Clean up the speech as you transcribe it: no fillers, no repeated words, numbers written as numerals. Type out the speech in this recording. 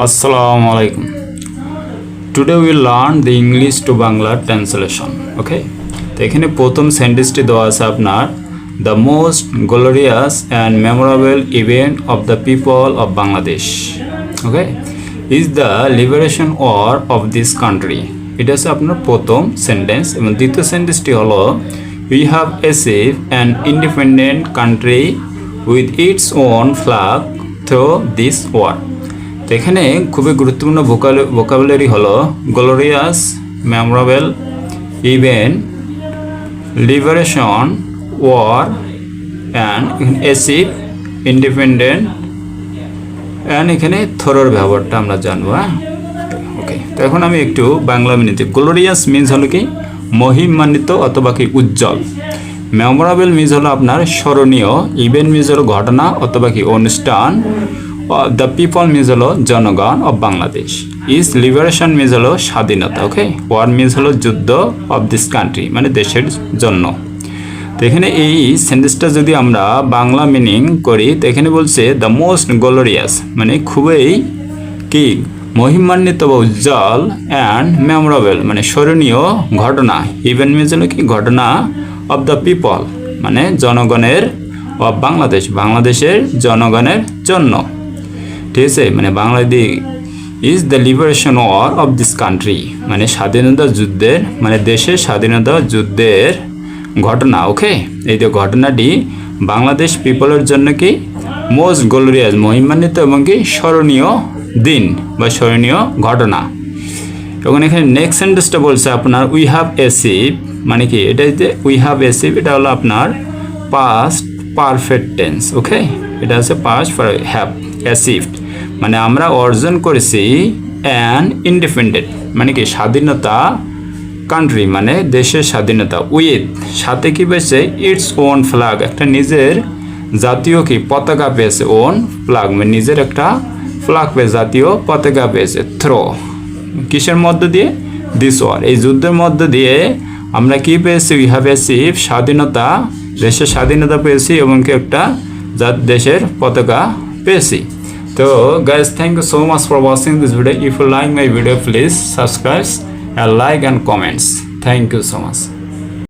Assalamu alaikum. Today we learn the English to Bangla translation. Okay? তো এখানে প্রথম সেন্টেন্সটি দেওয়া আছে আপনার the most glorious and memorable event of the people of Bangladesh. Okay? Is the liberation war of this country. এটা হচ্ছে আপনার প্রথম সেন্টেন্স এবং দ্বিতীয় সেন্টেন্সটি হলো we have achieved an independent country with its own flag through this war. তো এখানে খুবই গুরুত্বপূর্ণ ভোকাবুলারি হলো glorious, memorable, event, liberation, war and achieve, independent and এখানে থরোর ব্যবহারটা আমরা জানবো। ওকে, তো এখন আমি একটু বাংলা মিনিতে। গ্লোরিয়াস মিনস হলো কি মহিমান্বিত অথবা কি উজ্জ্বল। মেমোরেবল মিনস হলো আপনার স্মরণীয়। ইভেন্ট মিনস হলো ঘটনা অথবা কি অনুষ্ঠান। দ্য পিপল মিনস হলো জনগণ of Bangladesh. Is liberation means হলো স্বাধীনতা। ওকে, ওয়ার মিনস হলো যুদ্ধ অফ দিস কান্ট্রি মানে দেশের জন্য। তো এখানে এই সেন্টেন্সটা যদি আমরা বাংলা মিনিং করি তো এখানে বলছে দ্য মোস্ট গ্লোরিয়াস মানে খুবই কি মহিমান্বিত বা উজ্জ্বল অ্যান্ড মেমোরেবল মানে স্মরণীয় ঘটনা। ইভেন্ট মিনস হলো কি ঘটনা অফ দ্য পিপল মানে জনগণের অফ বাংলাদেশ বাংলাদেশের জনগণের জন্য। ঠিক আছে, মানে Bangladesh is the liberation war of this country মানে স্বাধীনতা যুদ্ধের মানে দেশের স্বাধীনতা যুদ্ধের ঘটনা। ওকে, এই যে ঘটনাটি বাংলাদেশ পিপলের জন্য কি মোস্ট গ্লোরিয়াস মহিমান্বিত এবং কি স্মরণীয় দিন বা স্মরণীয় ঘটনা। এবং এখানে নেক্সট সেন্টেন্সটা বলছে আপনার উই হ্যাভ অ্যাচিভ মানে কি এটা যে উই হ্যাভ অ্যাচিভ এটা হলো আপনার পাস্ট পারফেক্ট টেন্স। ওকে, এটা হচ্ছে পাস্ট হ্যাভ অ্যাচিভড মানে আমরা অর্জন করেছি অ্যান ইন্ডিপেন্ডেন্ট মানে কি স্বাধীনতা কান্ট্রি মানে দেশের স্বাধীনতা উইথ সাথে কি পেয়েছে ইটস ওন ফ্ল্যাগ একটা নিজের জাতীয় কি পতাকা পেয়েছে। ওন ফ্ল্যাগ মানে নিজের একটা ফ্ল্যাগ পেয়েছে জাতীয় পতাকা পেয়েছে। থ্রো কিসের মধ্য দিয়ে দিস ওয়ার এই যুদ্ধের মধ্য দিয়ে আমরা কি পেয়েছি উই হ্যাভ অ্যাচিভ স্বাধীনতা দেশের স্বাধীনতা পেয়েছি এবং কি একটা দেশের পতাকা পেয়েছি। তো guys, thank you so much for watching this video. If you like my video, please subscribe and like and comments. Thank you so much.